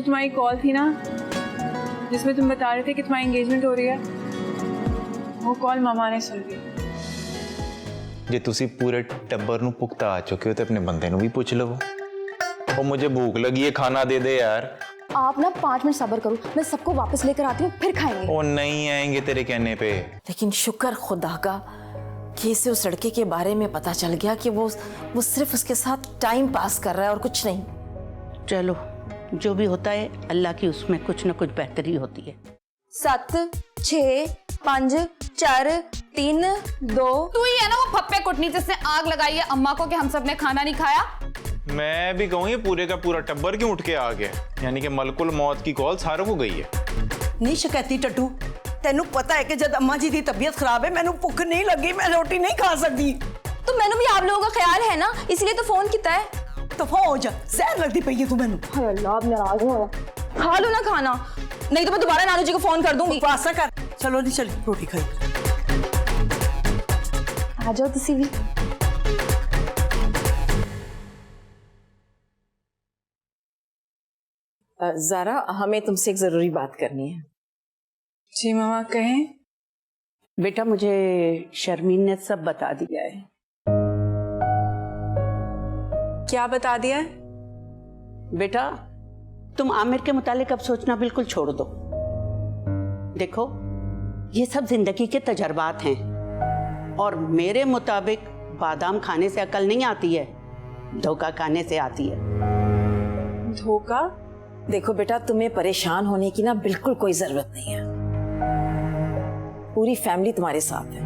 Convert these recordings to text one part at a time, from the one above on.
तुम्हारी कॉल थी ना जिसमें तुम बता रहे थे कि तुम्हारी एंगेजमेंट हो रही है, वो कॉल मामा ने सुन ली। जे तुसी पूरे टब्बर नू पुख्ता आ चुके हो तो अपने बंदे नू भी पूछ लो। और मुझे भूख लगी है, खाना दे दे यार। आप ना 5 मिनट सब्र करो, मैं सबको वापस लेकर आती हूँ, फिर खाएंगे। वो नहीं आएंगे तेरे कहने पे। लेकिन शुक्र खुदा का कि इसे उस लड़के के बारे में पता चल गया कि वो सिर्फ उसके साथ टाइम पास कर रहा है और कुछ नहीं। चलो जो भी होता है अल्लाह की उसमें कुछ ना कुछ बेहतरी होती है। 7 6 5 4 3 2। तू ही है ना वो फप्पे कुटनी जिसने आग लगाई है अम्मा को कि हम सब ने खाना नहीं खाया। मैं भी कहूँ ये पूरे का पूरा टब्बर क्यों उठ के आ गया, यानी कि मलकुल मौत की कॉल सारों को गई है। नहीं शकैती टट्टू, तेनू पता है कि जब अम्मा जी की तबीयत खराब है मैनू भुख नहीं लगी, मैं रोटी नहीं खा सकती। तो मैंने भी आप लोगों का ख्याल है ना, इसलिए तो फोन किया है। तो हो जा, सहर लगती पई है तू मैनू। हाय अल्लाह, अब नाराज हूं। खा लो ना खाना, नहीं तो मैं दोबारा नानू जी को फोन कर दूंगी। वासा कर, चलो नहीं चल रोटी खाई। आ जाओ तुसी भी। ज़ारा, हमें तुमसे एक जरूरी बात करनी है। जी मामा कहें। बेटा मुझे शर्मीन ने सब बता दिया है। क्या बता दिया है? बेटा तुम आमिर के मुतालिक अब सोचना बिल्कुल छोड़ दो। देखो ये सब जिंदगी के तजर्बात हैं और मेरे मुताबिक बादाम खाने से अकल नहीं आती है, धोखा खाने से आती है। धोखा? देखो बेटा, तुम्हें परेशान होने की ना बिल्कुल कोई जरूरत नहीं है। पूरी फैमिली तुम्हारे साथ है।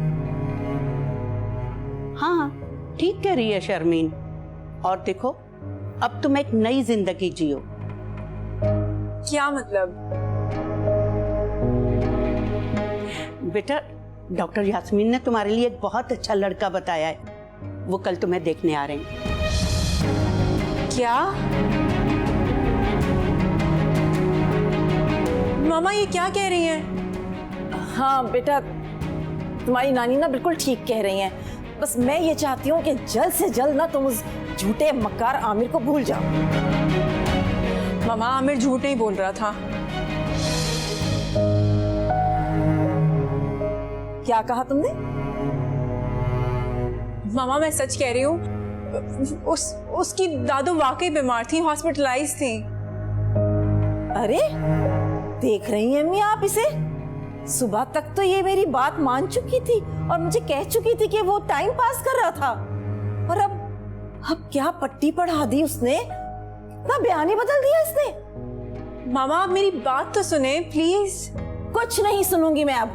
हाँ ठीक कह रही है शर्मीन। और देखो अब तुम एक नई जिंदगी जियो। क्या मतलब? बेटा डॉक्टर यास्मीन ने तुम्हारे लिए एक बहुत अच्छा लड़का बताया है, वो कल तुम्हें देखने आ रहे हैं। क्या? मामा ये क्या कह रही हैं? हाँ बेटा, तुम्हारी नानी ना बिल्कुल ठीक कह रही हैं। बस मैं ये चाहती हूँ कि जल्द से जल्द ना तुम उस झूठे मक्कार आमिर को भूल जाओ। मामा आमिर झूठ नहीं बोल रहा था। क्या कहा तुमने? मामा मैं सच कह रही हूँ, उसकी दादू वाकई बीमार थी, हॉस्पिटलाइज थी। अरे देख रही हैं अम्मी आप इसे? सुबह तक तो ये मेरी बात मान चुकी थी और मुझे कह चुकी थी कि वो टाइम पास कर रहा था, और अब क्या पट्टी पढ़ा दी उसने, इतना बयान ही बदल दिया इसने। मामा आप मेरी बात तो सुने प्लीज। कुछ नहीं सुनूंगी मैं अब।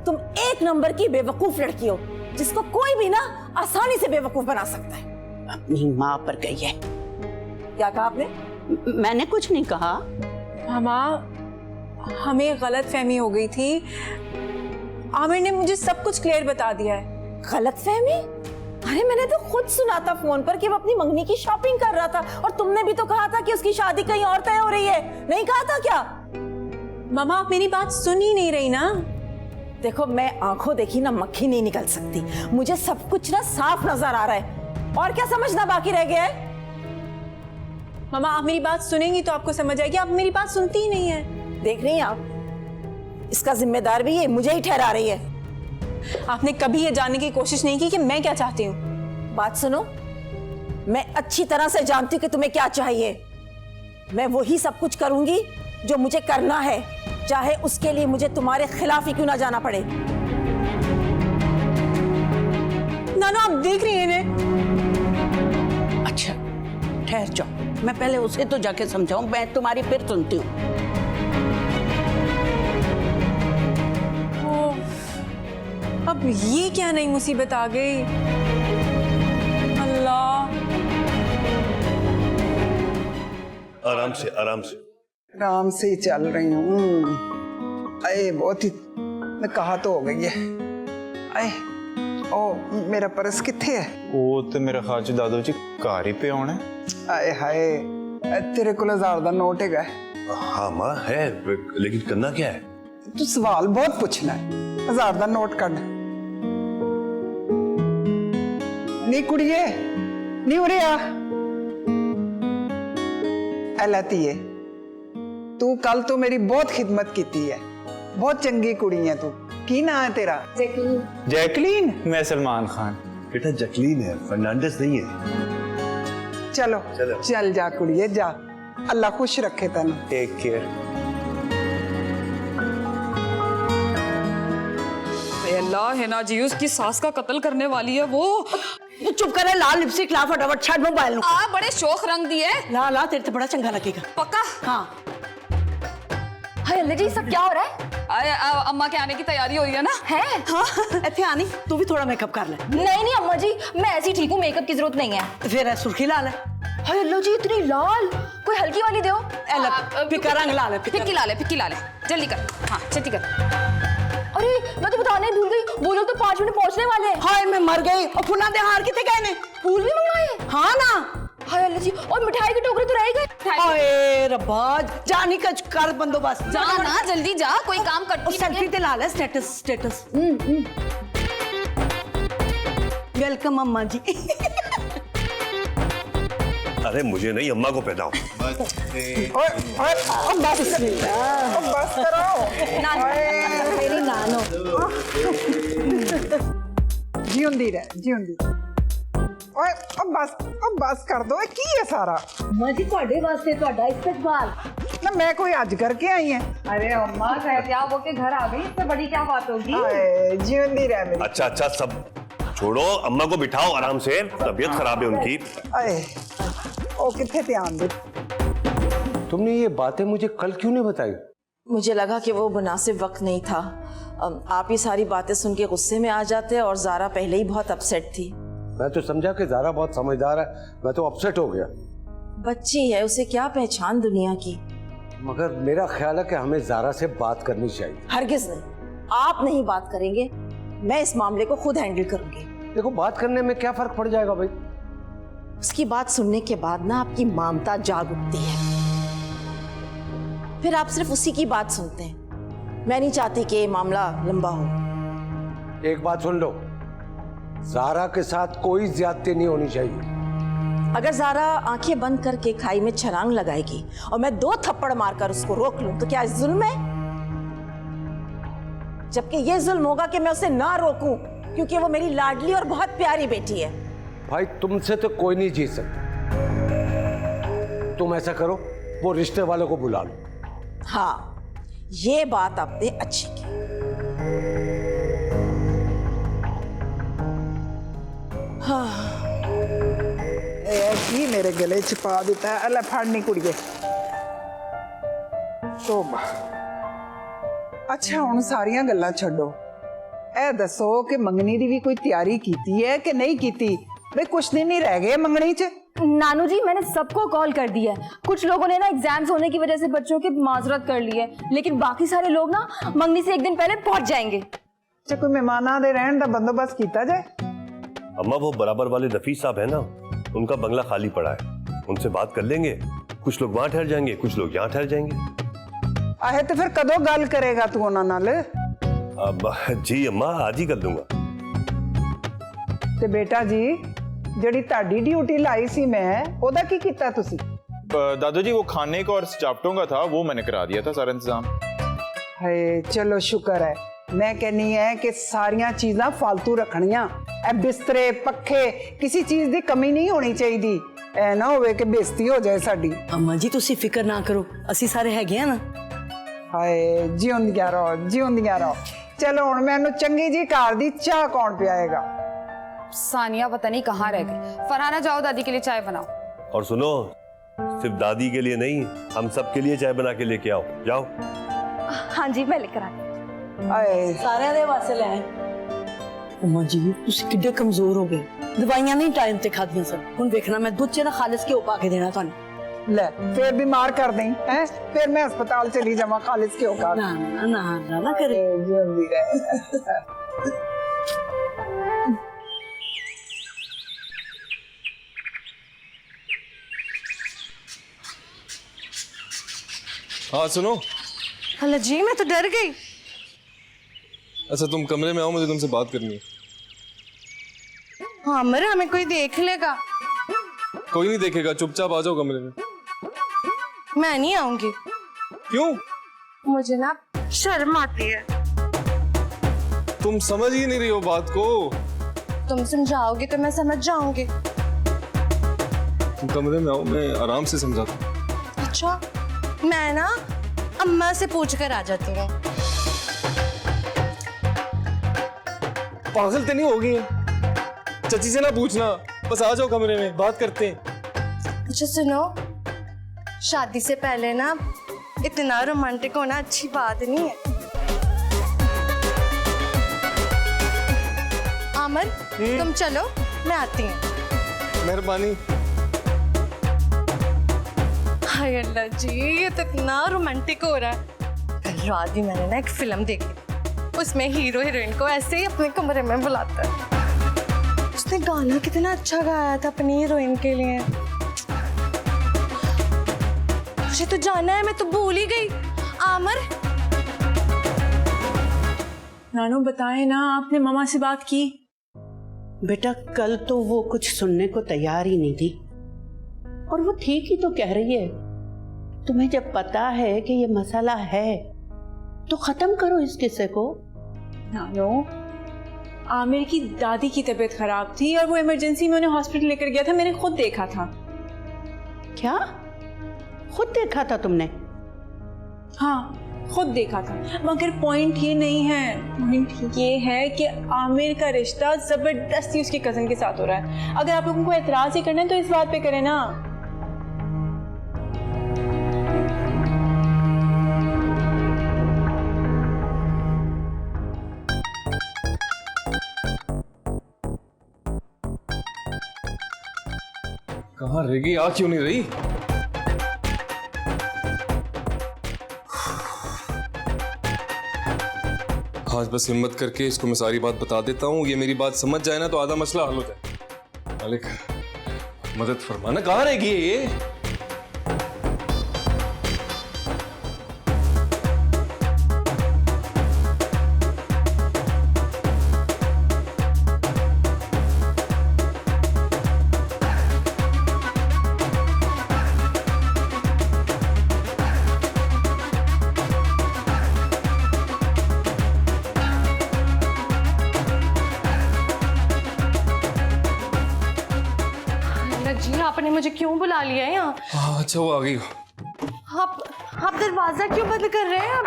तुम एक नंबर की बेवकूफ लड़की हो जिसको कोई भी ना आसानी से बेवकूफ बना सकता है। अपनी माँ पर गई है। क्या कहा आपने? मैंने कुछ नहीं कहा। मामा हमें गलत फहमी हो गई थी, आमिर ने मुझे सब कुछ क्लियर बता दिया है। गलत फहमी? अरे मैंने तो खुद सुना था फोन पर कि वो अपनी मंगनी की शॉपिंग कर रहा था, और तुमने भी तो कहा था कि उसकी शादी कहीं और तय हो रही है, नहीं कहा था क्या? मामा आप मेरी बात सुन ही नहीं रही ना। देखो मैं आंखों देखी ना मक्खी नहीं निकल सकती, मुझे सब कुछ ना साफ नजर आ रहा है, और क्या समझना बाकी रह गया है? मामा आप मेरी बात सुनेंगी तो आपको समझ आएगी, आप मेरी बात सुनती ही नहीं है। देख रही हैं आप, इसका जिम्मेदार भी ये मुझे ही ठहरा रही है। आपने कभी ये जानने की कोशिश नहीं की कि मैं क्या चाहती हूँ। बात सुनो, मैं अच्छी तरह से जानती हूँ कि तुम्हें क्या चाहिए। मैं वही सब कुछ करूंगी जो मुझे करना है, चाहे उसके लिए मुझे तुम्हारे खिलाफ ही क्यों ना जाना पड़े। नानू आप देख रही हैं इन्हें? अच्छा ठहर जाओ, मैं पहले उसे तो जाके समझाऊं, मैं तुम्हारी फिर सुनती हूँ। अब ये क्या नई मुसीबत आ गई? अल्लाह। आराम से आराम से। आराम से ही चल रही हूँ। अरे बहुत ही मैं कहा तो हो गई है। अरे ओ मेरा पर्स किथे है? वो तो मेरा ख्याल च दादू जी घर ही पे होना है। आए हाय, तेरे को 1000 का नोट है? हाँ माँ है, लेकिन करना क्या है? तू सवाल बहुत पूछना है। 1000 का नोट कढ़। नी कुड़िए, नी उरे आ। लती है तू कल तो मेरी बहुत खिदमत की है, बहुत चंगी कुड़ी है तू। की ना है तेरा? जैकलीन। मैं सलमान खान। बेटा जैकलीन है, फर्नांडिस नहीं है। चलो चलो। चल जा कुड़िए जा, अल्लाह खुश रखे तेन। Take care. अल्लाह है ना जी, उसकी सास का कत्ल करने वाली है वो। तू चुप करे, लाल लिपस्टिक ला फटाफट, छाट मोबाइल नु। आ बड़े शौक रंग दिए। ला ला, तेरे तो बड़ा चंगा लगेगा। पक्का? हाँ। हाय अल्लाह जी, सब क्या हो रहा है? अम्मा के आने की तैयारी हो रही है ना? है? हाँ, इत्थे आनी, तू भी थोड़ा मेकअप कर ले। नहीं अम्मा जी, मैं ऐसी ठीक हूँ, मेकअप की जरूरत नहीं है। तो फिर सुर्खी ला ले। हाय अल्लाह जी, इतनी लाल, कोई हल्की वाली दो। फिक्का रंग ला ले, फिक्की ला ले, फिक्की ला ले, जल्दी कर। हाँ जल्दी कर। अरे मैं तो बताने ही भूल गई, वो लोग तो 5 मिनट पहुंचने वाले हैं। हाय मैं मर गई। और फुला दे हार कितने गए ने? फूल भी मंगवाए? हाँ ना। हाय अल्लाह जी, और मिठाई के टोकरे तो रह गए। ओए रब्बा, जा निकल कर बंदोबस्त। जा ना, जल्दी जा, कोई काम करती सेल्फी ते ला ले, स्टेटस। वेलकम अम्मा जी। अरे मुझे नहीं, अम्मा को पैदा हो। बस करो मेरी नानो। जीउंदी रह, जीउंदी। ओए बस कर दो, की है सारा? अम्मा जी ਤੁਹਾਡੇ ਵਾਸਤੇ ਤੁਹਾਡਾ इस्तकबाल। ना मैं कोई आज करके आई है। अरे अम्मा सहतियाब होके घर आ गई, इससे बड़ी क्या बात होगी? जीउंदी रह मेरी। अच्छा सब छोड़ो, अम्मा को बिठाओ आराम से, तबीयत खराब है उनकी। अरे ओ कितने ध्यान दे। तुमने ये बातें मुझे कल क्यों नहीं बताई? मुझे लगा कि वो मुनासिब वक्त नहीं था। आप ही सारी बातें सुन के गुस्से में आ जाते, और ज़ारा पहले ही बहुत अपसेट थी। मैं तो समझा कि ज़ारा बहुत समझदार है, मैं तो अपसेट हो गया। बच्ची है, उसे क्या पहचान दुनिया की। मगर मेरा ख्याल है कि हमें ज़ारा से बात करनी चाहिए। हरगिज नहीं, आप नहीं बात करेंगे, मैं इस मामले को खुद हैंडल करूंगी। देखो, बात करने में क्या फर्क पड़ जाएगा भाई? उसकी बात सुनने के बाद ना आपकी ममता जाग उठती है, फिर आप सिर्फ उसी की बात सुनते हैं। मैं नहीं चाहती कि ये मामला लंबा हो। एक बात सुन लो, ज़ारा के साथ कोई ज्यादती नहीं होनी चाहिए। अगर ज़ारा आंखें बंद करके खाई में छलांग लगाएगी और मैं 2 थप्पड़ मारकर उसको रोक लूं, तो क्या जुल्म है? जबकि ये जुल्म होगा कि मैं उसे ना रोकूं, क्योंकि वो मेरी लाडली और बहुत प्यारी बेटी है। भाई तुमसे तो कोई नहीं जीत सकता। तुम ऐसा करो, वो रिश्ते वालों को बुला लो। हाँ, ये बात आपने अच्छी की। हाँ, की मेरे गले च पा दिता है। अल्लाह फाड़नी कुड़िए। तोबा। अच्छा हुण सारियां गल्लां छड्डो, ए दसो कि मंगनी दी भी कोई तैयारी कीती है कि नहीं कीती? भाई कुछ दिन ही रह गए मंगनी च। नानू जी, मैंने सबको कॉल कर दिया है। कुछ लोगों ने ना एग्जाम्स होने की वजह से बच्चों की माजरत कर ली है, लेकिन बाकी सारे लोग ना मंगनी से 1 दिन पहले पहुंच जाएंगे। अच्छा, कोई मेहमाना दे रहन दा बंदोबस्त कीता जाए? अम्मा वो बराबर वाले नफीस साहब है ना, उनका बंगला खाली पड़ा है, उनसे बात कर लेंगे। कुछ लोग वहां ठहर जाएंगे, कुछ लोग यहाँ ठहर जाएंगे। आहे तो फिर कदों गल करेगा तू उन्हां नाल? अब जी अम्मा, आज ही कर दूंगा। ते बेटा जी, ਜਿਹੜੀ ਤੁਹਾਡੀ ड्यूटी लाई सी मैं, ओदा की कीता तुसी? दादू जी वो खाने का और स्टाफ्टों का था, वो मैंने करा दिया था सारा इंतजाम। हाय चलो शुक्र है। मैं कहनी है कि सारियां चीज़ां फालतू रखनियां, ए बिस्तरे पक्खे, किसी चीज़ की कमी नहीं होनी चाहिए। ऐ ना होवे कि बेइज्जती हो जाए साडी। अम्मा जी तुसी फिक्र ना करो, असी सारे हैगे हैं ना। हाय जिउंदियां रहो, जिउंदियां रहो। चलो हुण मैनू चंगी जी घर दी चाह कौन पियाएगा? सानिया पता नहीं कहाँ रह गई। फरहाना जाओ दादी के लिए चाय बनाओ। और सुनो, सिर्फ दादी के लिए नहीं, हम सब के लिए चाय बना के लेके आओ। जाओ। हाँ जी, मैं लेकर आती हूँ। आए सारे दे वास्ते ले आए। अम्मा जी तुसी किड्डे कमजोर हो गए, दवाइयां नहीं टाइम ते खादियां सन। हुण देखना मैं दुध च ना खालिस घ्यो पा के देना तुहानू। ले फिर बीमार कर दें हैं, फिर मैं अस्पताल चली जावा खालिस क्यों का? ना ना ना ना करे। जिउंदी रहे। हाँ सुनो। अल्लाह जी, मैं तो डर गई। अच्छा तुम कमरे में आओ, मुझे तुमसे बात करनी है। हाँ मरे, हमें कोई देख लेगा। कोई नहीं देखेगा, चुपचाप आ जाओ कमरे में। मैं नहीं आऊंगी। क्यों? मुझे ना शर्म आती है। तुम समझ ही नहीं रही हो बात को। तुम समझाओगे तो मैं समझ जाऊंगी। तुम कमरे में आओ, मैं आराम से समझाता हूँ। अच्छा, मैं ना अम्मा से पूछ कर आ जाती हूँ। पागल तो नहीं होगी? चाची से ना पूछना, बस आ जाओ कमरे में, बात करते हैं। अच्छा सुनो, शादी से पहले ना इतना रोमांटिक होना अच्छी बात नहीं है। आमर, तुम चलो, मैं आती हूँ। मेहरबानी। हाय अल्लाह जी, ये तो इतना रोमांटिक हो रहा है। कल रात भी मैंने ना एक फिल्म देखी, उसमें हीरो हीरोइन को ऐसे ही अपने कमरे में बुलाता है। उसने गाना कितना अच्छा गाया था अपनी हीरोइन के लिए। मुझे तो जाना है, मैं तो भूल ही गई। आमर, नानू बताएं ना, आपने मामा से बात की? बेटा कल तो वो कुछ सुनने को तैयार ही नहीं थी, और वो ठीक ही तो कह रही है। तुम्हें जब पता है कि ये मसला है तो खत्म करो इस किस्से को। नानो, आमिर की दादी की तबीयत खराब थी और वो इमरजेंसी में उन्हें हॉस्पिटल लेकर गया था, मैंने खुद देखा था। क्या? खुद देखा था तुमने? हाँ, खुद देखा था। मगर पॉइंट ये नहीं है, पॉइंट ये है कि आमिर का रिश्ता जबरदस्ती उसकी कजन के साथ हो रहा है। अगर आप लोगों को एतराज ही करना है तो इस बात पे करें ना। कहाँ रह गई? आ क्यों नहीं रही? आज बस हिम्मत करके इसको मैं सारी बात बता देता हूँ। ये मेरी बात समझ जाए ना तो आधा मसला हल हो जाए। मालिक मदद फरमाना। कहाँ रह गई ये? जी आपने मुझे क्यों बुला लिया है यहाँ? हाँ अच्छा, वो आ गई। आप दरवाजा क्यों बंद कर रहे हैं अब?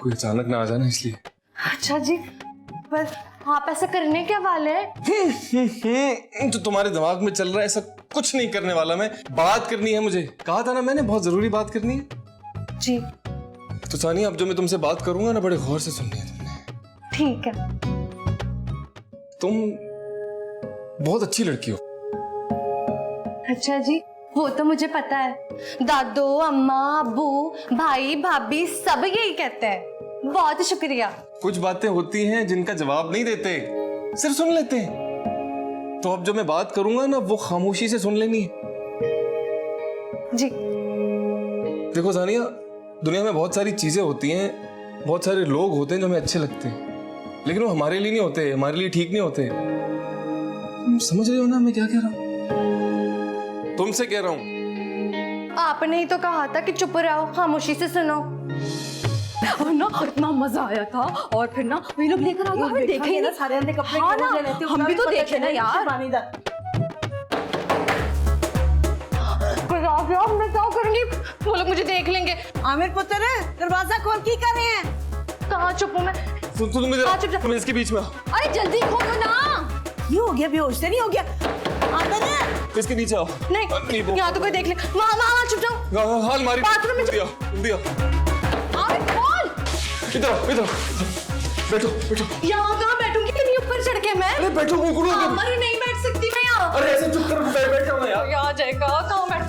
कोई अचानक ना आ जाना इसलिए। अच्छा जी, बस आप ऐसा करने क्या वाले हैं? तो तुम्हारे दिमाग में चल रहा है, ऐसा कुछ नहीं करने वाला मैं। बात करनी है मुझे, कहा था ना मैंने, बहुत जरूरी बात करनी है। जी तो सानिया, अब जो मैं तुमसे बात करूंगा ना, बड़े गौर से सुननी है तुमने। ठीक है। तुम बहुत अच्छी लड़की हो। अच्छा जी, वो तो मुझे पता है। दादू, अम्मा, अब्बू, भाई, भाभी सब यही कहते हैं। बहुत शुक्रिया। कुछ बातें होती हैं जिनका जवाब नहीं देते, सिर्फ सुन लेते हैं। तो अब जो मैं बात करूंगा ना, वो खामोशी से सुन लेनी है। जी देखो सानिया, दुनिया में बहुत सारी चीजें होती हैं, बहुत सारे लोग होते हैं जो हमें अच्छे लगते हैं, लेकिन वो हमारे लिए नहीं होते, हमारे लिए ठीक नहीं होते। तुम समझ रहे हो ना मैं क्या कह रहा हूँ? तुमसे कह रहा हूँ। आपने ही तो कहा था कि चुप रहो, खामोशी से सुनो। और ना इतना मजा आया था, और फिर ना वे लोग लेकर आ गए, हमें देखे ही नहीं। सारे अंदर कपड़े हाँ ना, ले लेते हो, हम भी तो देखे ना यार। मैं क्या करूंगी? वो लोग मुझे देख लेंगे। आमिर पुत्र, दरवाजा खोल की कर रहे हैं? कहाँ चुप हूँ मैं? तुम इसके बीच में आओ। अरे जल्दी खोलो ना। ये हो गया, बेहोश से नहीं हो गया? आमिर, इसके नीचे आओ। नहीं, यहाँ तो कोई देख ले। वहाँ चुप जाओ। हाल मारी बाथरूम में दिया। आमिर खोल। इधर बैठो। यहाँ कहाँ बैठूंगी? इतनी ऊपर चढ़ के मैं? अरे बैठो, अमर, नहीं बैठ सकती मैं यहाँ। अरे ऐसे चुप कर, बैठो ना यार। यहाँ जाएगा, कहाँ बैठ?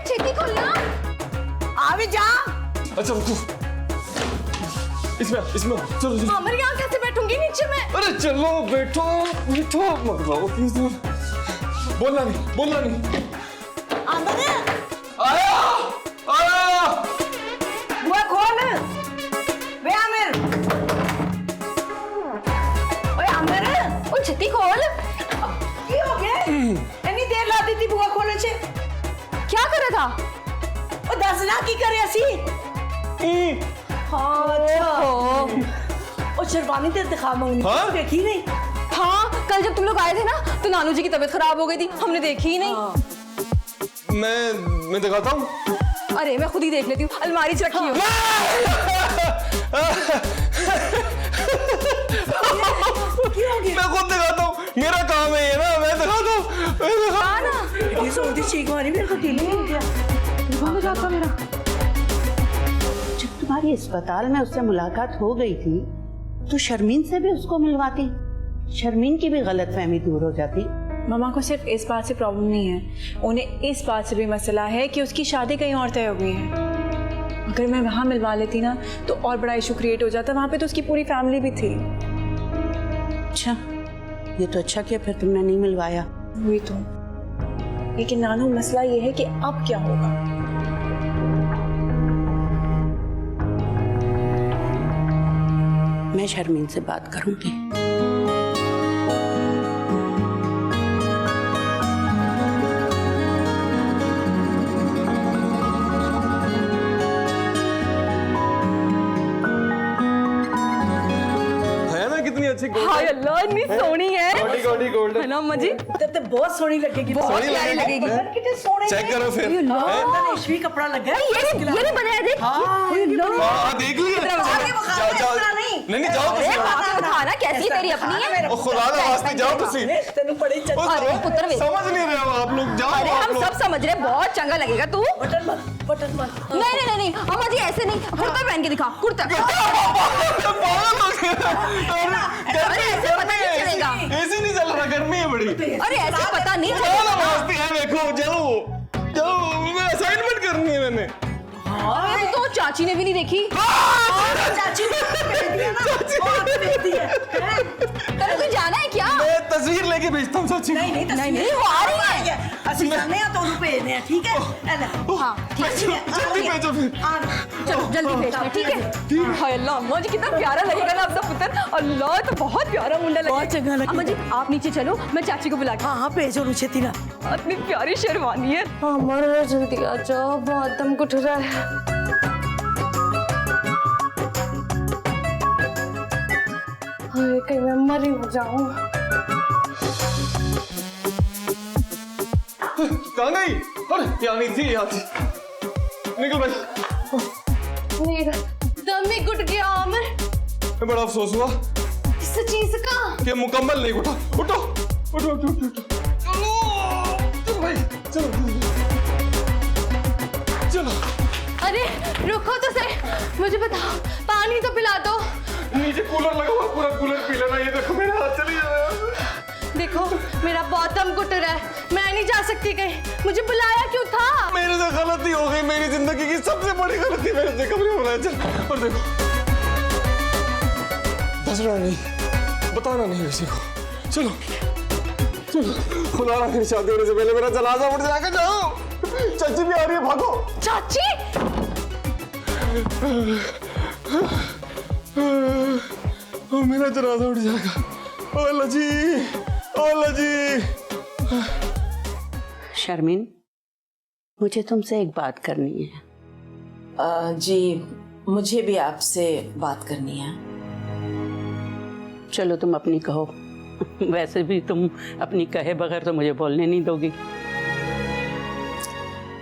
छेती खोलना। आमिर जा। अच्छा रुको, इसमें चलो। अमर, यहाँ कैसे बैठूंगी नीचे में? अरे चलो बैठो मत जाओ प्लीज। बोलना नहीं। आमिर, आया। बुआ खोल। वे आमिर। ओए आमिर, ओ छेती खोल। की हो गया? इतनी देर ला दी थी बुआ खोलने से। क्या कर रहा था? ओ और दसना की करे असी हाँ अच्छा और शेरवानी ते दिखा मंगनी हाँ? देखी नहीं हाँ, कल जब तुम लोग आए थे ना तो नानू जी की तबीयत खराब हो गई थी, हमने देखी ही नहीं। मैं दिखाता हूँ। अरे मैं खुद ही देख लेती हूँ, अलमारी च रखी हो। मैं खुद दिखाता हूँ, मेरा काम है ये ना, मैं दिखाता हूँ। ये सोती चीख मारी मेरे को दिल नहीं गया हो जाता मेरा। जब तुम्हारी अस्पताल में उससे मुलाकात हो गई थी तो शर्मीन से भी उसको मिलवाती, शर्मीन की भी गलतफहमी दूर हो जाती। मामा को सिर्फ इस बात से प्रॉब्लम नहीं है, उन्हें इस बात से भी मसला है कि उसकी शादी कहीं और तय हो गई है। अगर मैं वहाँ मिलवा लेती ना तो और बड़ा इशू क्रिएट हो जाता, वहाँ पे तो उसकी पूरी फैमिली भी थी। अच्छा, ये तो अच्छा किया फिर तुमने नहीं मिलवाया। वही तो, लेकिन नानू मसला ये है कि अब क्या होगा। मैं शर्मीन से बात करूंगी। है ना कितनी अच्छी हाय अल्लाह, इतनी सोनी है। गोल्डी गोल्ड है ना अम्मा जी? ते बहुत सोहनी लगेगी, बहुत प्यारी लगेगी। कितने सोहने चेक करो फिर। रेशमी कपड़ा लगा है। ये भी बनाया देख। हाँ देख लिया। जाओ नहीं जाओ अरे बात उठाना, कैसी तेरी अपनी है। ओ खुदा का वास्ते जाओ तुसी। तेनू बड़ी चंगी अरे पुत्र वे, समझ नहीं रहे हो आप लोग, जाओ अरे आप हम लोग। सब समझ रहे, बहुत चंगा लगेगा तू। बटन मत नहीं अम्मा जी ऐसे नहीं, कुर्ता पहन के दिखा, कुर्ता। अरे ऐसे पता नहीं चलेगा। ऐसे नहीं चल रहा, गर्मी है बड़ी। अरे ऐसे पता नहीं चलो चलेगा। वास्ते है, देखो जाओ मैं असाइनमेंट करनी है मैंने। अरे तो चाची ने भी नहीं देखी। चाची ने भेज दिया ना, और भेज दिया तेरे को जाना है क्या? मैं तस्वीर लेके भेजता हूँ चाची। नहीं वो आ रही है। असली जाने या तो उन्हें भेजने हैं, ठीक है? हाँ ठीक है, जल्दी भेजो फिर। चलो जल्दी भेजते, ठीक है? हाय अल्लाह, अम्मा जी कितना प्यारा लगेगा ना आपका पुत्र। अल्लाह तो बहुत प्यारा मुंडा लगेगा। बहुत चंगा लगेगा। अम्मा जी आप नीचे चलो, मैं चाची को बुला के। हाँ भेजो रुचि तीना। इतनी प्यारी शेरवानी है। हमारा जल्दी आ जाओ, बहुत दम घुट रहा है। हाय कहीं मैं मर ही न जाऊं। कहाँ गई? अरे यहाँ नहीं थी, यहाँ थी। निकल भाई। मेरा दम ही घुट गया आमिर। बड़ा अफसोस हुआ किस चीज का? कि मुकम्मल नहीं उठा। उठो उठो उठो उठो उठो। चलो भाई चलो चलो। अरे रुको तो सही, मुझे बताओ पानी तो पिला दो। नीचे कूलर लगा हुआ, पूरा कूलर पी लेना। ये देखो मेरे हाथ चली जा रहा है। देखो मेरा बहुत दम घुट रहा है, मैं नहीं जा सकती कहीं। मुझे बुलाया क्यों था? मेरे से गलती हो गई, मेरी जिंदगी की सबसे बड़ी गलती मेरे से कभी हो रहा है। चल और देखो, दसना नहीं, बताना नहीं किसी को। चलो चलो, खुदा ना मेरी शादी होने से पहले मेरा जनाजा उठ जाएगा। जाओ, चाची भी आ रही है, भागो। चाची मेरा जनाजा उठ जाएगा। ओ अल्लाह जी, ओ अल्लाह जी। शर्मीन, मुझे तुमसे एक बात करनी है। जी मुझे भी आपसे बात करनी है। चलो तुम अपनी कहो। वैसे भी तुम अपनी कहे बगैर तो मुझे बोलने नहीं दोगी।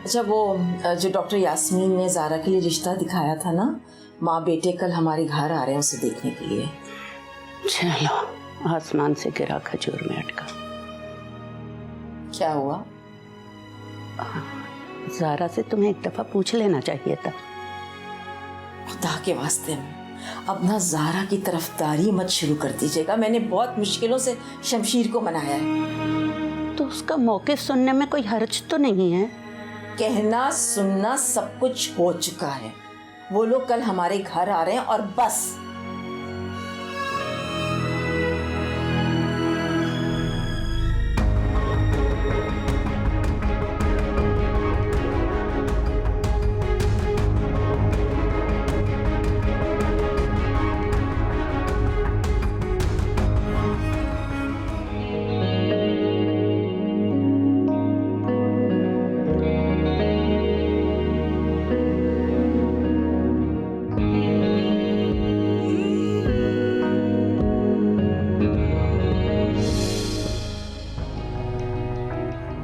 अच्छा वो जो डॉक्टर यास्मीन ने ज़ारा के लिए रिश्ता दिखाया था ना, माँ बेटे कल हमारे घर आ रहे हैं उसे देखने के लिए। चलो, आसमान से गिरा खजूर में अटका। क्या हुआ? ज़ारा से तुम्हें एक दफा पूछ लेना चाहिए था। खुदा के वास्ते में अब ना ज़ारा की तरफदारी मत शुरू कर दीजिएगा। मैंने बहुत मुश्किलों से शमशीर को मनाया है। तो उसका मौके सुनने में कोई हर्ज तो नहीं है? कहना सुनना सब कुछ हो चुका है। वो लोग कल हमारे घर आ रहे हैं और बस।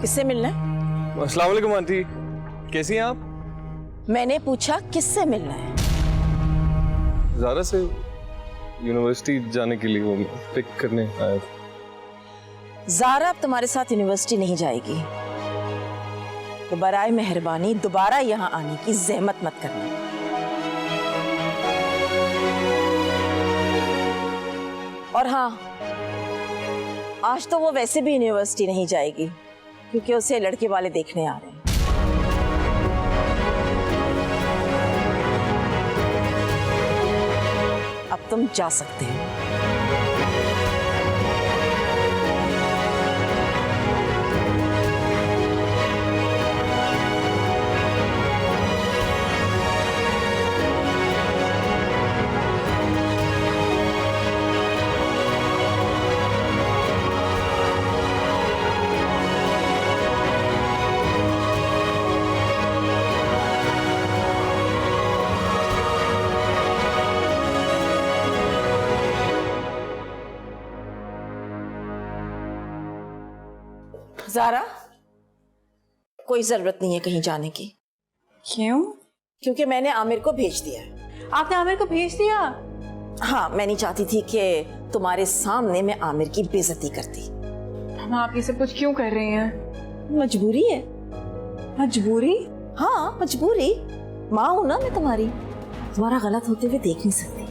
किससे मिलना है? अस्सलाम वालेकुम आंटी, कैसी हैं आप? मैंने पूछा किससे मिलना है? ज़ारा से यूनिवर्सिटी जाने के लिए वो पिक करने आया था। ज़ारा अब तुम्हारे साथ यूनिवर्सिटी नहीं जाएगी, तो बराए मेहरबानी दोबारा यहाँ आने की जहमत मत करना। और हाँ, आज तो वो वैसे भी यूनिवर्सिटी नहीं जाएगी क्योंकि उसे लड़के वाले देखने आ रहे हैं। अब तुम जा सकते हो। ज़ारा, कोई जरूरत नहीं है कहीं जाने की। क्यों? क्योंकि मैंने आमिर को भेज दिया है। आपने आमिर को भेज दिया? हाँ, मैं नहीं चाहती थी कि तुम्हारे सामने मैं आमिर की बेइज्जती करती। हम आप ये सब कुछ क्यों कर रहे हैं? मजबूरी है। मजबूरी? हाँ, मजबूरी। माँ हूं ना मैं तुम्हारी, तुम्हारा गलत होते हुए देख नहीं सकती।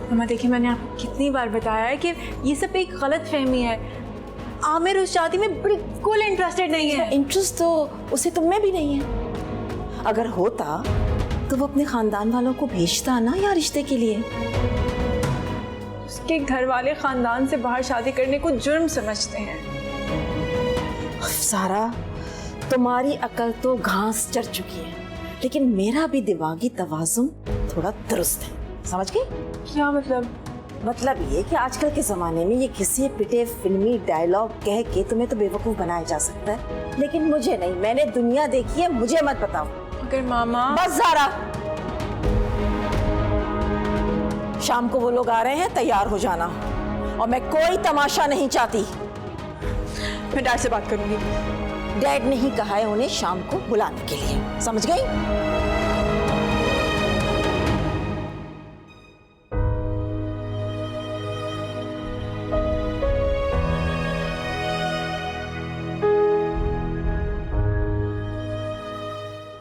मम्मा देखिए, मैंने आपको कितनी बार बताया है कि ये सब एक गलत फहमी है। आमिर उस शादी में बिल्कुल इंटरेस्टेड नहीं है। इंटरेस्ट तो उसे तुम में भी नहीं है। अगर होता तो वो अपने खानदान वालों को भेजता ना या रिश्ते के लिए। उसके घर वाले खानदान से बाहर शादी करने को जुर्म समझते हैं। सारा, तुम्हारी अकल तो घास चढ़ चुकी है, लेकिन मेरा भी दिमागी तवाज़ुन थोड़ा दुरुस्त है। समझ गई? क्या मतलब? मतलब ये कि आजकल के जमाने में ये घिसे पिटे फिल्मी डायलॉग कह के तुम्हें तो बेवकूफ बनाया जा सकता है, लेकिन मुझे नहीं। मैंने दुनिया देखी है, मुझे मत बताओ। अगर मामा। बस ज़ारा, शाम को वो लोग आ रहे हैं, तैयार हो जाना। और मैं कोई तमाशा नहीं चाहती। मैं डैड से बात करूंगी। डैड नहीं कहा है उन्हें शाम को बुलाने के लिए, समझ गई?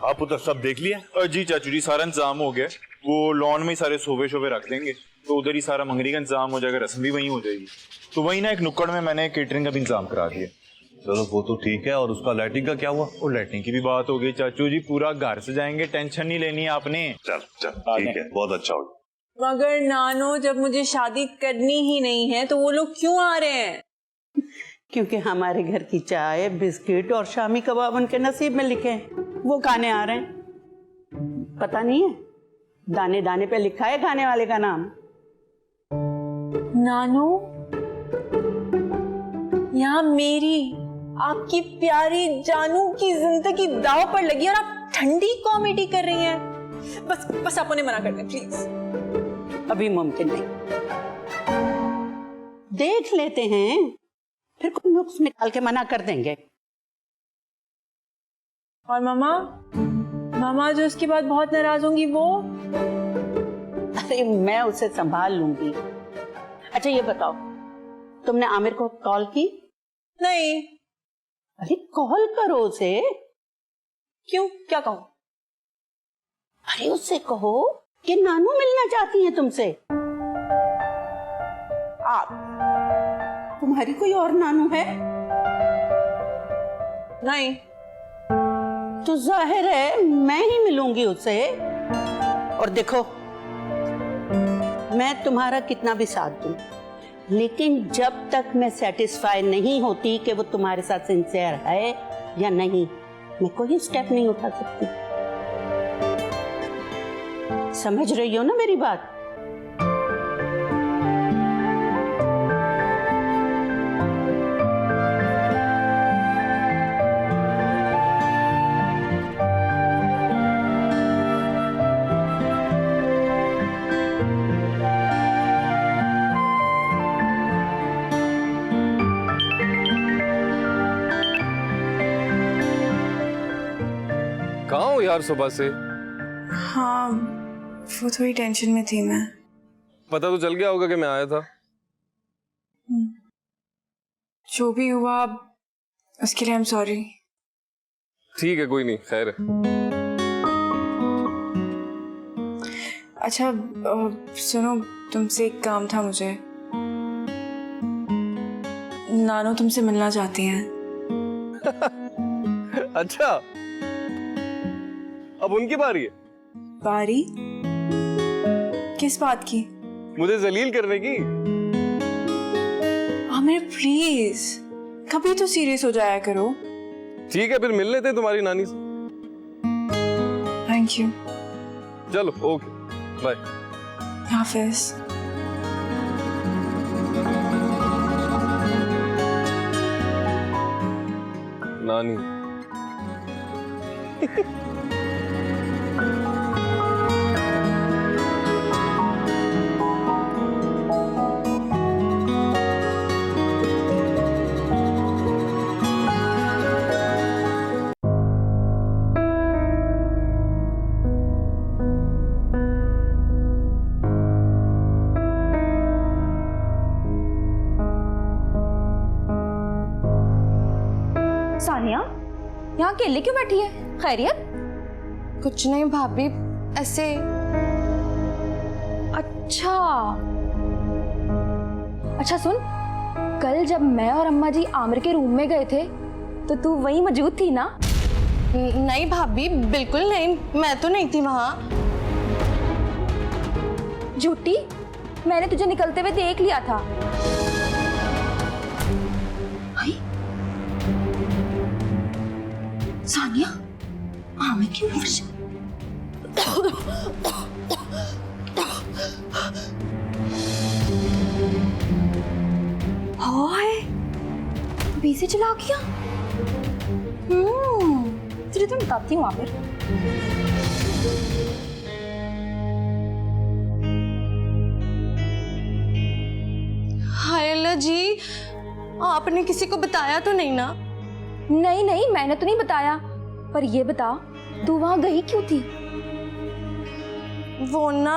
आप उधर सब देख लिया? जी चाचू जी, सारा इंतजाम हो गया। वो लॉन में ही सारे सोफे शोफे रख देंगे, तो उधर ही सारा मंगनी का इंतजाम हो जाएगा, रस्म भी वहीं हो जाएगी। तो वही ना एक नुक्कड़ में मैंने केटरिंग का भी इंतजाम करा दिया। चलो वो तो ठीक है। और उसका लाइटिंग का क्या हुआ? और लाइटिंग की भी बात हो गई चाचू जी, पूरा घर से जाएंगे, टेंशन नहीं लेनी आपने। चल चल ठीक है, बहुत अच्छा हो। मगर नानो, जब मुझे शादी करनी ही नहीं है तो वो लोग क्यों आ रहे हैं? क्योंकि हमारे घर की चाय, बिस्किट और शामी कबाब उनके नसीब में लिखे हैं, वो खाने आ रहे हैं। पता नहीं है, दाने दाने पे लिखा है खाने वाले का नाम। नानो, यहाँ मेरी, आपकी प्यारी जानू की जिंदगी दाव पर लगी और आप ठंडी कॉमेडी कर रही हैं। बस बस आप उन्हें मना कर दें प्लीज। अभी मुमकिन नहीं, देख लेते हैं, फिर कोई नुक्स निकाल के मना कर देंगे। और मामा, मामा जो उसके बाद बहुत नाराज होंगी वो? अरे मैं उसे संभाल लूंगी। अच्छा ये बताओ, तुमने आमिर को कॉल की? नहीं। अरे कॉल करो उसे। क्यों, क्या कहूं? अरे उससे कहो कि नानू मिलना चाहती हैं तुमसे। आप, तुम्हारी कोई और नानू है? नहीं। तो जाहिर है मैं ही मिलूंगी उससे। और देखो, मैं तुम्हारा कितना भी साथ दूं, लेकिन जब तक मैं सेटिस्फाई नहीं होती कि वो तुम्हारे साथ सिंसियर है या नहीं, मैं कोई स्टेप नहीं उठा सकती। समझ रही हो ना मेरी बात? यार सुबह से? हाँ, वो थोड़ी टेंशन में थी मैं। पता तो चल गया होगा कि मैं आया था। जो भी हुआ उसके लिए आई एम सॉरी। ठीक है, कोई नहीं, खैर है। अच्छा सुनो, तुमसे एक काम था मुझे। नानो तुमसे मिलना चाहती हैं। अच्छा, अब उनकी बारी है? बारी? किस बात की? मुझे जलील करने की। आमिर प्लीज, कभी तो सीरियस हो जाया करो। ठीक है, फिर मिल लेते हैं तुम्हारी नानी से। Thank you. चलो, ओके, बाय। हाफिज। नानी। सानिया, यहाँ अकेले क्यों बैठी है? खैरियत? कुछ नहीं भाभी, ऐसे। अच्छा सुन, कल जब मैं और अम्मा जी आमिर के रूम में गए थे तो तू वहीं मौजूद थी ना? नहीं भाभी, बिल्कुल नहीं, मैं तो नहीं थी वहां। झूठी, मैंने तुझे निकलते हुए देख लिया था। सानिया, आमिर की मुंह से हाय, बीसे चला गया। तुझे तो बताती हूँ आमिर। हाय अल्लाह जी, आपने किसी को बताया तो नहीं ना? नहीं, मैंने तो नहीं बताया। पर ये बता, तू वहां गई क्यों थी? वो ना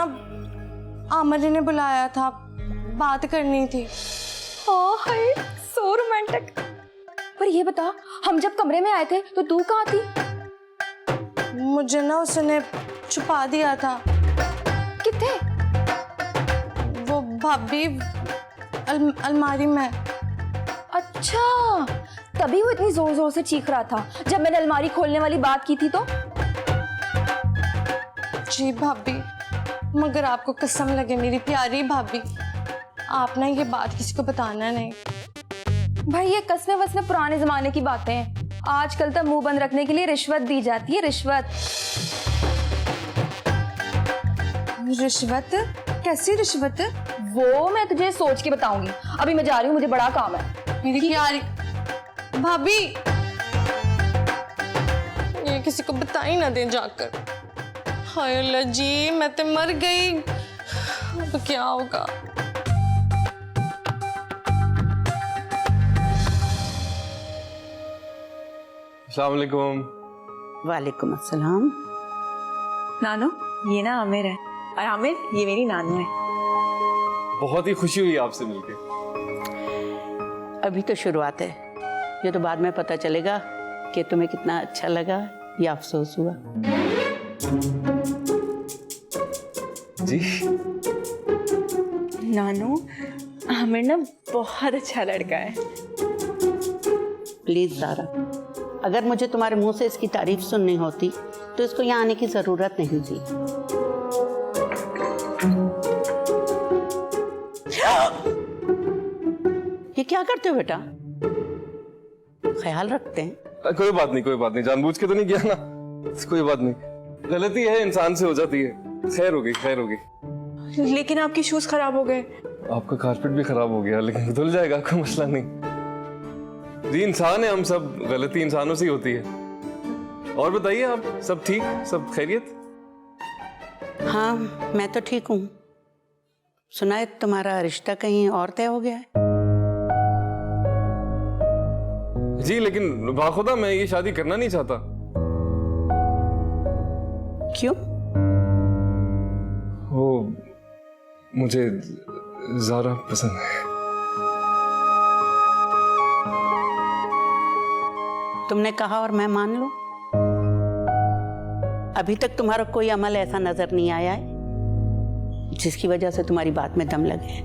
आमिर ने बुलाया था, बात करनी थी। हाय, सो रोमांटिक। पर ये बता, हम जब कमरे में आए थे तो तू कहाँ थी? मुझे ना उसने छुपा दिया था। किथे? वो भाभी अलमारी में। अच्छा, तभी वो इतनी जोर जोर से चीख रहा था जब मैंने अलमारी खोलने वाली बात की थी तो? जी भाभी, मगर आपको कसम लगे मेरी प्यारी भाभी, आप ना ये बात किसी को बताना नहीं। भाई ये कसमें वस्में पुराने जमाने की बातें हैं। आजकल तो मुंह बंद रखने के लिए रिश्वत दी जाती है, रिश्वत। रिश्वत? कैसी रिश्वत? वो मैं तुझे सोच के बताऊंगी। अभी मैं जा रही हूँ, मुझे बड़ा काम है। मेरी प्यारी भाभी, ये किसी को बता ही ना दें जाकर। हाय अल्लाह जी, मैं तो मर गई। अब क्या होगा? अस्सलाम वालेकुम। वालेकुम अस्सलाम। नानो, ये ना आमिर है, और आमिर ये मेरी नानू है। बहुत ही खुशी हुई आपसे मिलके। अभी तो शुरुआत है, ये तो बाद में पता चलेगा कि तुम्हें कितना अच्छा लगा या अफसोस हुआ। जी नानू, आमिर ना बहुत अच्छा लड़का है। प्लीज ज़ारा, अगर मुझे तुम्हारे मुंह से इसकी तारीफ सुननी होती तो इसको यहाँ आने की जरूरत नहीं थी। ये क्या करते हो बेटा? ख्याल रखते हैं। कोई बात नहीं, कोई बात नहीं, जानबूझ के तो नहीं किया ना, कोई बात नहीं, गलती है, इंसान से हो जाती है। खैर हो गई, खैर हो गई। लेकिन आपके शूज खराब हो गए। आपका कारपेट भी खराब हो गया, लेकिन धुल जाएगा, कोई मसला नहीं। जी इंसान है हम सब, गलती इंसानों से ही होती है। और बताइए, आप सब ठीक, सब खैरियत? हाँ, मैं तो ठीक हूँ। सुना है तुम्हारा रिश्ता कहीं और तय हो गया है? जी, लेकिन बाखुदा मैं ये शादी करना नहीं चाहता। क्यों? वो मुझे ज़ारा पसंद है। तुमने कहा और मैं मान लूं? अभी तक तुम्हारा कोई अमल ऐसा नजर नहीं आया है जिसकी वजह से तुम्हारी बात में दम लगे।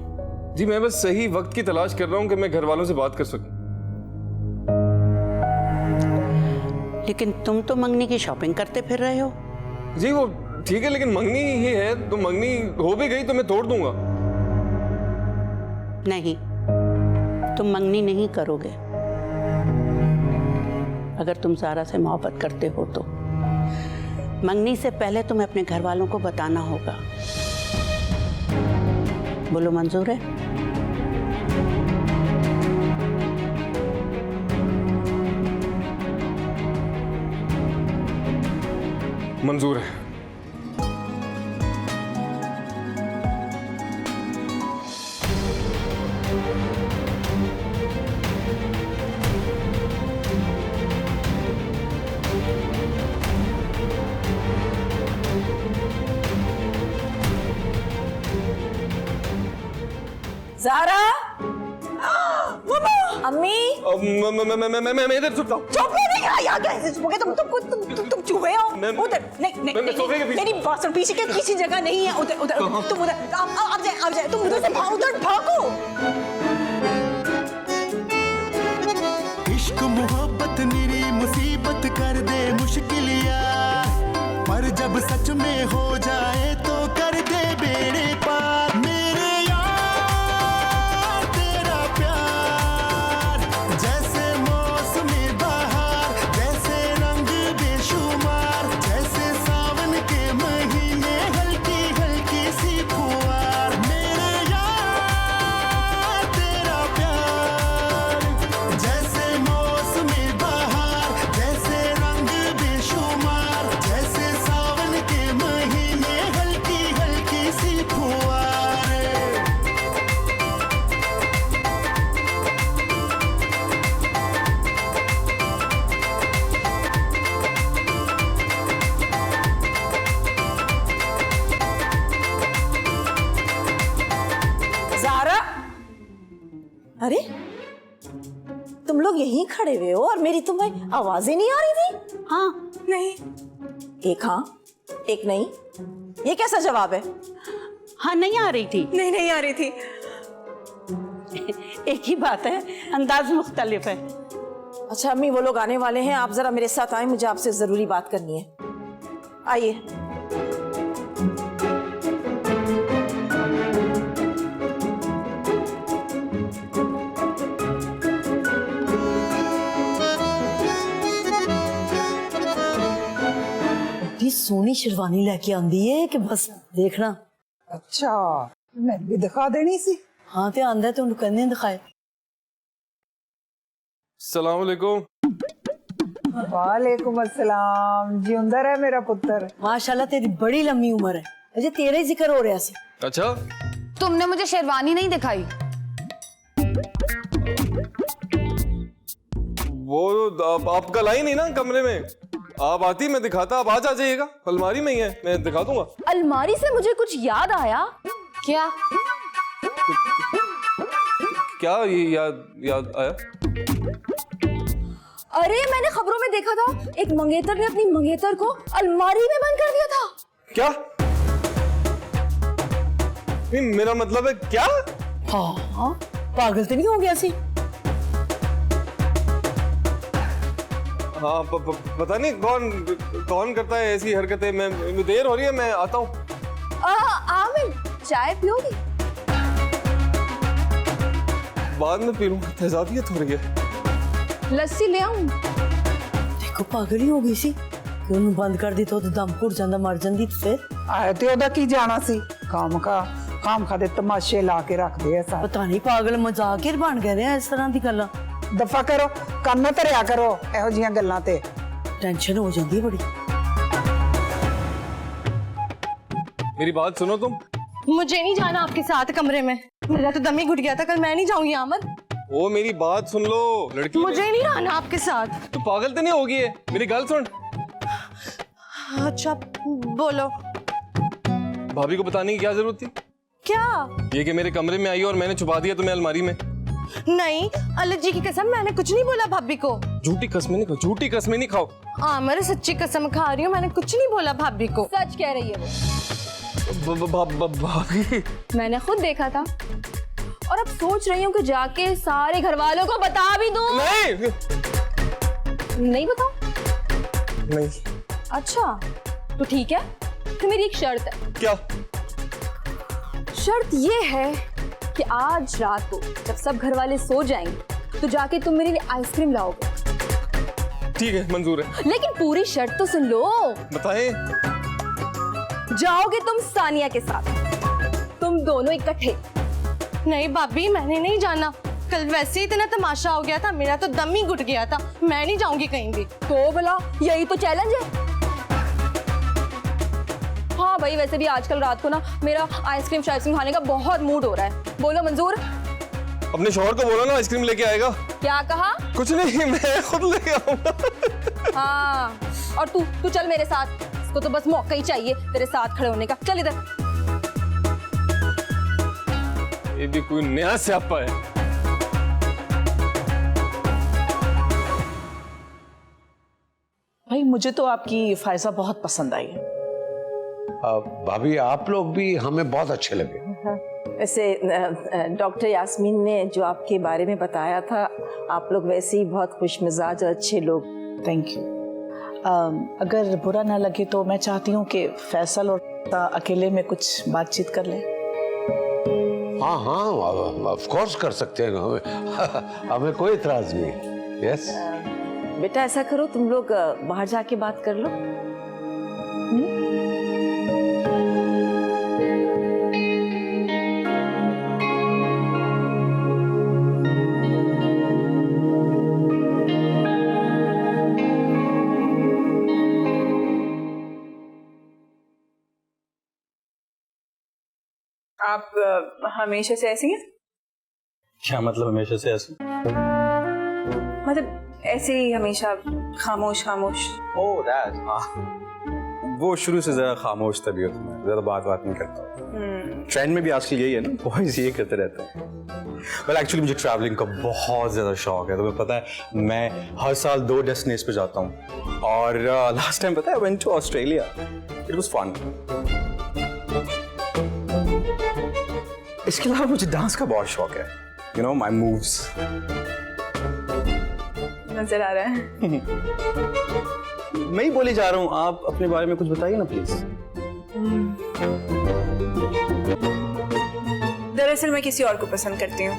जी मैं बस सही वक्त की तलाश कर रहा हूँ कि मैं घर वालों से बात कर सकूं। लेकिन तुम तो मंगनी की शॉपिंग करते फिर रहे हो। जी वो ठीक है, लेकिन मंगनी ही है तो मंगनी हो भी गई तो मैं तोड़ दूंगा। नहीं, तुम मंगनी नहीं करोगे। अगर तुम ज़ारा से मोहब्बत करते हो तो मंगनी से पहले तुम्हें अपने घर वालों को बताना होगा। बोलो मंजूर है? मंजूर है। ज़ारा, मम्मा, अम्मी, मैं इधर छुपता हूँ। चुप नहीं रहा यार, कैसे छुपोगे तुम चुपे हो? उधर नहीं, तेरी बात सुन, पीछे के किसी जगह नहीं है, उधर तुम उधर आप जाए, तुम उधर से भागो। इश्क मोहब्बत निरी मुसीबत कर दे मुश्किल यार, पर जब सच में हो जाए तो कर दे बेड़े पार। मेरे यार तेरा प्यार जैसे मौसमी बहार, जैसे रंग बेशुमार, जैसे सावन के महीने हल्की हल्की सी फुहार। मेरे यार तेरा प्यार जैसे मौसमी बहार, जैसे रंग बेशुमार, जैसे सावन के महीने हल्की हल्की सी फुहार। ज़ारा, अरे तुम लोग यहीं खड़े हुए हो और मेरी तुम्हें आवाजें नहीं आ रही थी? हाँ, नहीं, एक हाँ एक नहीं, ये कैसा जवाब है? हाँ नहीं आ रही थी। नहीं आ रही थी। एक ही बात है, अंदाज मुख्तलिफ है। अच्छा अम्मी, वो लोग आने वाले हैं, आप जरा मेरे साथ आए, मुझे आपसे जरूरी बात करनी है। आइए। इतनी सोनी शेरवानी लेके आंदी है कि बस देखना। अच्छा, मैं भी दिखा देनी सी। हाँ ते आंदा है तो उनको कहने दिखाए। अस्सलाम वालेकुम। वालेकुम अस्सलाम, जिंदा रहे मेरा पुत्र। माशाल्लाह तेरी बड़ी लंबी उम्र है, मुझे तेरे ही जिक्र हो रहा है। अच्छा, तुमने मुझे शेरवानी नहीं दिखाई। वो आप कल आई नहीं ना कमरे में, आप आती मैं दिखाता। आप आज आ जाइएगा, अलमारी में ही है, मैं दिखा दूंगा। अलमारी से मुझे कुछ याद आया। क्या? क्या ये याद आया? अरे मैंने खबरों में देखा था, एक मंगेतर ने अपनी मंगेतर को अलमारी में बंद कर दिया था। क्या? नहीं, मेरा मतलब है क्या? हाँ, पागल तो नहीं हो गया सी? हाँ, पता नहीं कौन करता है ऐसी हरकतें। मैं देर हो रही है, मैं आता हूँ। आमिर, चाय पियोगी? बाद में पी लूंगा, तेजाबियत हो रही है। लस्सी ले आऊं? देखो पागल ही हो गई सी, क्यों बंद कर दी तो दम घुट जांदा, मर जांदी। फिर आए ते ओदा की जाना सी, खाम खा दे तमाशे ला के रख दे ऐसा। पता नहीं पागल मजाक ही बन गए ने इस तरह दी गल्लां। दफा करो, कंन धरिया करो एहो जिहियां गल्लां ते। टेंशन हो जाती है बड़ी। मेरी बात सुनो तुम। मुझे नहीं जाना आपके साथ कमरे में, मेरा तो दम ही घुट गया था कल। मैं नहीं जाऊंगी आमद। ओ मेरी बात सुन लो लड़की। मुझे नहीं रहना आपके साथ। तू पागल तो नहीं होगी है? मेरी गल सुन। अच्छा बोलो। भाभी को बताने की क्या जरूरत थी? क्या? ये कि मेरे कमरे में आई और मैंने छुपा दिया तुम्हें अलमारी में। नहीं, अल्लाह जी की कसम मैंने कुछ नहीं बोला भाभी को। झूठी कसमें नहीं खाओ, झूठी कसमें नहीं खाओ। आमिर सच्ची कसम खा रही हूँ, मैंने कुछ नहीं बोला भाभी को। सच कह रही है वो। भाभी मैंने खुद देखा था और अब सोच रही हूँ कि जाके सारे घर वालों को बता भी दूं। नहीं बताओ? नहीं। अच्छा तो ठीक है, तो मेरी एक शर्त है। क्या? शर्त ये है कि आज रात को जब सब घर वाले सो जाएंगे तो जाके तुम मेरे लिए आइसक्रीम लाओगे। ठीक है, मंजूर है। लेकिन पूरी शर्त तो सुन लो। बताएं। जाओगे तुम सानिया के साथ, तुम दोनों इकट्ठे। नहीं भाभी, मैंने नहीं जाना। कल वैसे ही इतना तमाशा हो गया था, मेरा तो दम ही घुट गया था। मैं नहीं जाऊंगी कहीं भी। तो भला यही तो चैलेंज है। हाँ भाई, वैसे भी आजकल रात को ना मेरा आइसक्रीम शाइसक्रीम खाने का बहुत मूड हो रहा है। बोलो मंजूर? अपने शौहर को बोलो ना आइसक्रीम लेके आएगा। क्या कहा? कुछ नहीं, मैं खुद लेके आऊंगा। हाँ, और तू चल मेरे साथ। इसको तो बस मौका ही चाहिए तेरे साथ खड़े होने का। चल इधर। ये भी कोई नया स्यापा है। भाई मुझे तो आपकी फायजा बहुत पसंद आई है। भाभी आप लोग भी हमें बहुत अच्छे लगे। वैसे डॉक्टर यास्मीन ने जो आपके बारे में बताया था, आप लोग वैसे ही बहुत खुश मिजाज और अच्छे लोग। Thank you. अगर बुरा ना लगे तो मैं चाहती हूँ कि फैसल और अकेले में कुछ बातचीत कर लें। हाँ हाँ, ऑफ कोर्स कर सकते हैं। हमें कोई इतराज नहीं। यस बेटा ऐसा करो, तुम लोग बाहर जाके बात कर लो। आप हमेशा से ऐसी हैं? क्या मतलब हमेशा से ऐसे? मतलब ऐसे ही हमेशा खामोश खामोश। ओह दैट, हाँ वो शुरू से जरा खामोश तबीयत में, ज्यादा बात नहीं करता। ट्रेंड में भी आजकल यही है ना, बॉयज ये करते रहते हैं। वेल एक्चुअली मुझे ट्रैवलिंग का बहुत ज्यादा शौक है। तुम्हें पता है मैं हर साल 2 डेस्टिनेशन पे जाता हूँ और लास्ट टाइम पता है I went to Australia. It was fun. इसके अलावा मुझे डांस का बहुत शौक है। यू नो माय मूव्स नजर आ रहा है। मैं ही बोले जा रहा हूँ, आप अपने बारे में कुछ बताइए ना प्लीज। दरअसल मैं किसी और को पसंद करती हूँ।